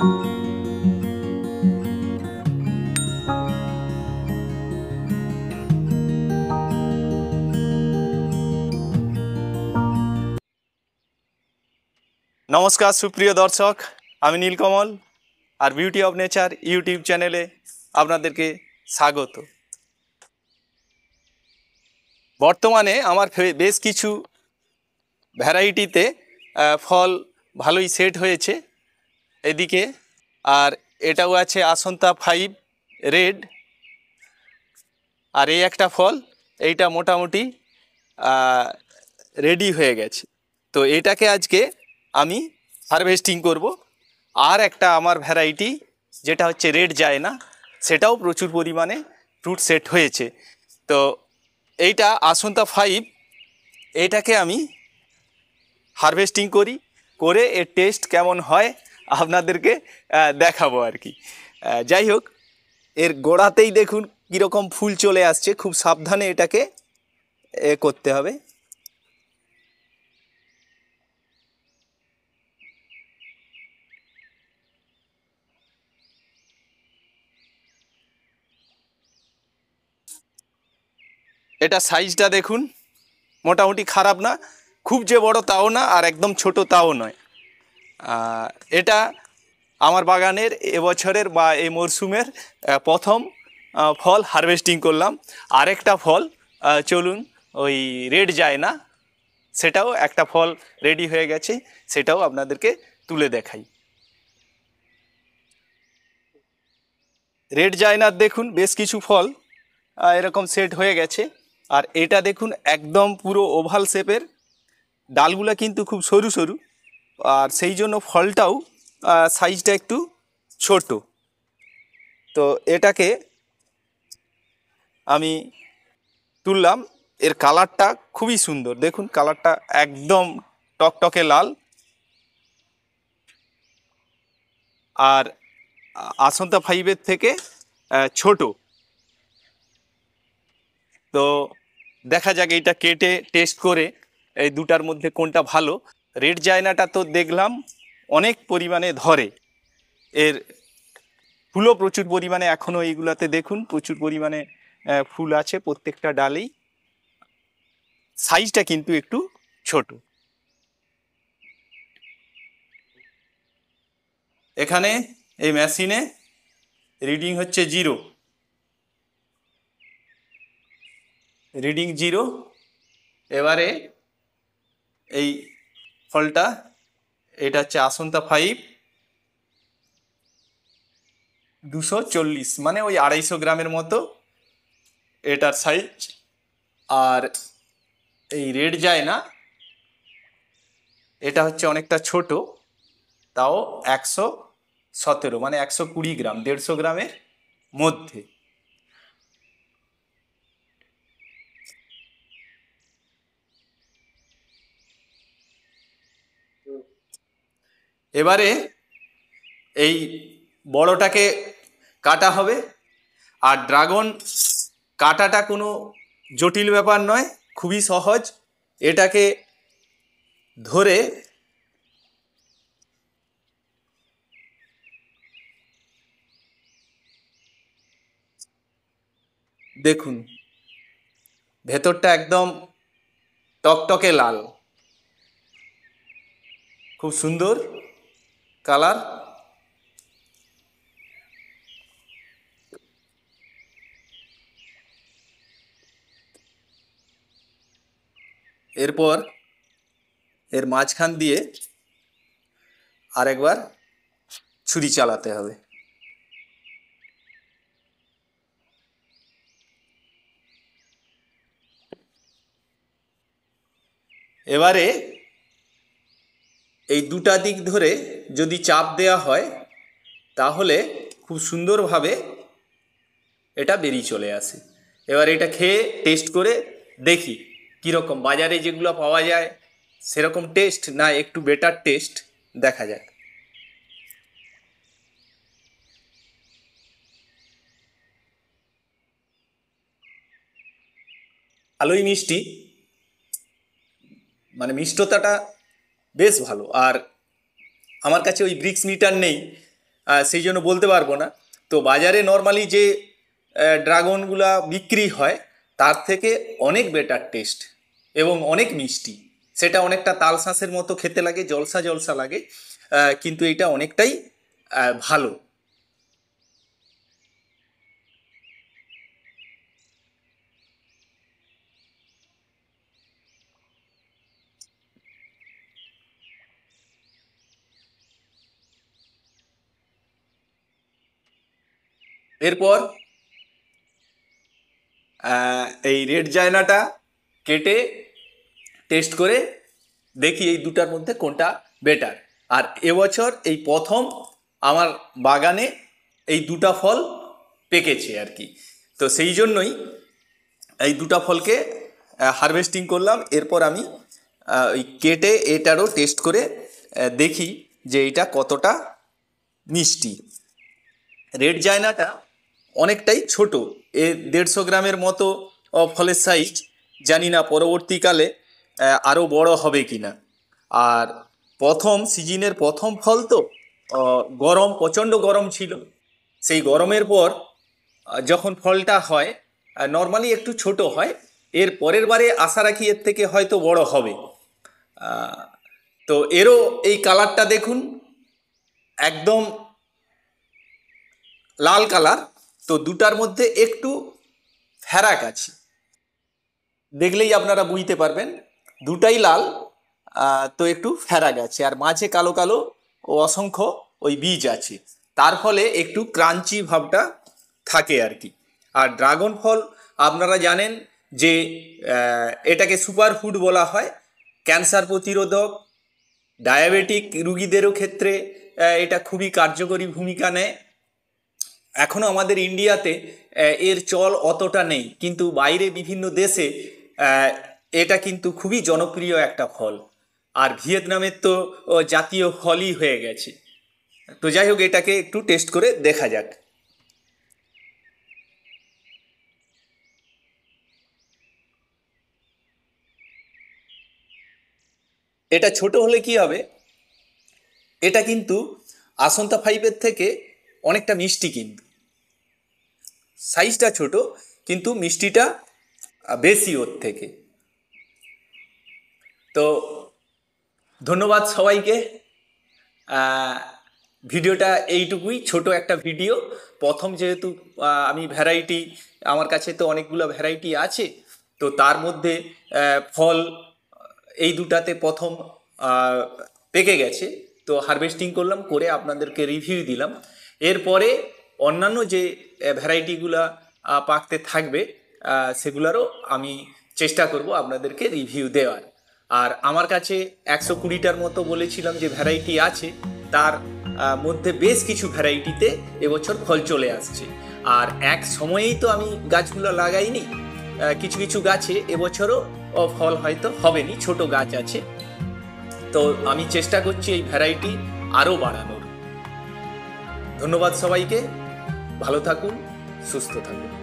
नमस्कार सुप्रिय दर्शक आमी नीलकमल और बिউটি অফ নেচার ইউটিউব চ্যানেলে আপনাদেরকে স্বাগত। বর্তমানে আমার বেশ কিছু ভ্যারাইটিতে ফল ভালোই সেট হয়েছে এদিকে, আর এটাও আছে আসন্তা 5 রেড। আর এই একটা ফল এইটা মোটামুটি রেডি হয়ে গেছে, তো এটাকে আজকে আমি হারভেস্টিং করব। আর একটা আমার ভ্যারাইটি যেটা হচ্ছে রেড যায় না, সেটাও প্রচুর পরিমাণে ফ্রুট সেট হয়েছে। তো এইটা আসন্তা 5, এইটাকে আমি হারভেস্টিং করে এর টেস্ট কেমন হয় আপনাদেরকে দেখাবো আর কি। যাই হোক, এর গোড়াতেই দেখুন কীরকম ফুল চলে আসছে, খুব সাবধানে এটাকে করতে হবে। এটা সাইজটা দেখুন, মোটামুটি খারাপ না, খুব যে বড় তাও না আর একদম ছোট তাও নয়। এটা আমার বাগানের এবছরের বা এই মরশুমের প্রথম ফল হারভেস্টিং করলাম। আরেকটা ফল চলুন, ওই রেড যায় না, সেটাও একটা ফল রেডি হয়ে গেছে, সেটাও আপনাদেরকে তুলে দেখাই। রেড যায় না দেখুন বেশ কিছু ফল এরকম সেট হয়ে গেছে। আর এটা দেখুন একদম পুরো ওভাল শেপের, ডালগুলা কিন্তু খুব সরু সরু, আর সেই জন্য ফলটাও সাইজটা একটু ছোট। তো এটাকে আমি তুললাম। এর কালারটা খুবই সুন্দর, দেখুন কালারটা একদম টকটকে লাল। আর আসন্তা 5-এর থেকে ছোট। তো দেখা যাক এইটা কেটে টেস্ট করে এই দুটার মধ্যে কোনটা ভালো। রেড জায়নাটা তো দেখলাম অনেক পরিমাণে ধরে, এর ফুলও প্রচুর পরিমাণে, এখনও এইগুলাতে দেখুন প্রচুর পরিমাণে ফুল আছে প্রত্যেকটা ডালেই। সাইজটা কিন্তু একটু ছোট। এখানে এই মেশিনে রিডিং হচ্ছে 0, রিডিং 0। এবারে এই ফলটা, এটা হচ্ছে আসন্তা 5 240, মানে ওই 250 গ্রামের মতো এটার সাইজ। আর এই রেড যায় না, এটা হচ্ছে অনেকটা ছোট, তাও 117, মানে 120 গ্রাম, 150 গ্রামের মধ্যে। এবারে এই বড়টাকে কাটা হবে। আর ড্রাগন কাটাটা কোনো জটিল ব্যাপার নয়, খুবই সহজ। এটাকে ধরে দেখুন ভেতরটা একদম টকটকে লাল, খুব সুন্দর কালার। এরপর এর মাঝখান দিয়ে আরেকবার ছুরি চালাতে হবে। এবারে এই দুটা দিক ধরে যদি চাপ দেওয়া হয় তাহলে খুব সুন্দরভাবে এটা বেরিয়ে চলে আসে। এবার এটা খেয়ে টেস্ট করে দেখি কীরকম, বাজারে যেগুলো পাওয়া যায় সেরকম টেস্ট না একটু বেটার টেস্ট, দেখা যাক। ভালোই মিষ্টি, মানে মিষ্টতাটা বেশ ভালো। আর আমার কাছে ওই ব্রিক্স মিটার নেই, সেই জন্য বলতে পারবো না। তো বাজারে নর্মালি যে ড্রাগনগুলা বিক্রি হয় তার থেকে অনেক বেটার টেস্ট এবং অনেক মিষ্টি। সেটা অনেকটা তালশাঁসের মতো খেতে লাগে, জলসা জলসা লাগে, কিন্তু এটা অনেকটাই ভালো। এরপর এই রেড জায়নাটা কেটে টেস্ট করে দেখি এই দুটার মধ্যে কোনটা বেটার। আর এবছর এই প্রথম আমার বাগানে এই দুটা ফল পেকেছে আর কি। তো সেই জন্যই এই দুটা ফলকে হারভেস্টিং করলাম। এরপর আমি ওই কেটে এটারও টেস্ট করে দেখি যে এটা কতটা মিষ্টি। রেড জায়নাটা অনেকটাই ছোট, এ 150 গ্রামের মতো ফলের সাইজ। জানি না পরবর্তীকালে আরও বড় হবে কি না। আর প্রথম সিজনের প্রথম ফল তো, গরম, প্রচণ্ড গরম ছিল। সেই গরমের পর যখন ফলটা হয় নর্মালি একটু ছোট হয়, এর পরের বারে আশা রাখি এর থেকে হয়তো বড় হবে। তো এরও এই কালারটা দেখুন, একদম লাল কালার। তো দুটার মধ্যে একটু ফেরাক আছে, দেখলেই আপনারা বুঝতে পারবেন দুটাই লাল, তো একটু ফেরাক আছে। আর মাঝে কালো কালো ও অসংখ্য ওই বীজ আছে, তার ফলে একটু ক্রাঞ্চি ভাবটা থাকে আর কি। আর ড্রাগন ফল আপনারা জানেন যে এটাকে সুপার ফুড বলা হয়। ক্যান্সার প্রতিরোধক, ডায়াবেটিক রুগীদেরও ক্ষেত্রে এটা খুবই কার্যকরী ভূমিকা নেয়। এখনও আমাদের ইন্ডিয়াতে এর চল অতটা নেই, কিন্তু বাইরে বিভিন্ন দেশে এটা কিন্তু খুবই জনপ্রিয় একটা ফল। আর ভিয়েতনামের তো জাতীয় ফলই হয়ে গেছে। তো যাই হোক, এটাকে একটু টেস্ট করে দেখা যাক। এটা ছোট হলে কি হবে, এটা কিন্তু আসন্তা ফাইভের থেকে অনেকটা মিষ্টি, কিন্তু সাইজটা ছোট কিন্তু মিষ্টিটা বেশি ওর থেকে। তো ধন্যবাদ সবাইকে। ভিডিওটা এইটুকুই, ছোট একটা ভিডিও। প্রথম যেহেতু আমি ভ্যারাইটি, আমার কাছে তো অনেকগুলো ভ্যারাইটি আছে, তো তার মধ্যে ফল এই দুটাতে প্রথম পেকে গেছে, তো হারভেস্টিং করলাম, করে আপনাদেরকে রিভিউ দিলাম। এরপরে অন্যান্য যে ভ্যারাইটিগুলা পাকতে থাকবে সেগুলোরও আমি চেষ্টা করব আপনাদেরকে রিভিউ দেওয়ার। আর আমার কাছে 120টার মতো বলেছিলাম যে ভ্যারাইটি আছে, তার মধ্যে বেশ কিছু ভ্যারাইটিতে এবছর ফল চলে আসছে। আর এক সময়েই তো আমি গাছগুলো লাগাইনি, কিছু কিছু গাছে এবছরও ফল হয়তো হবেনি, ছোট গাছ আছে। তো আমি চেষ্টা করছি এই ভ্যারাইটি আরও বাড়ানোর। ধন্যবাদ সবাইকে, ভালো থাকুন, সুস্থ থাকুন।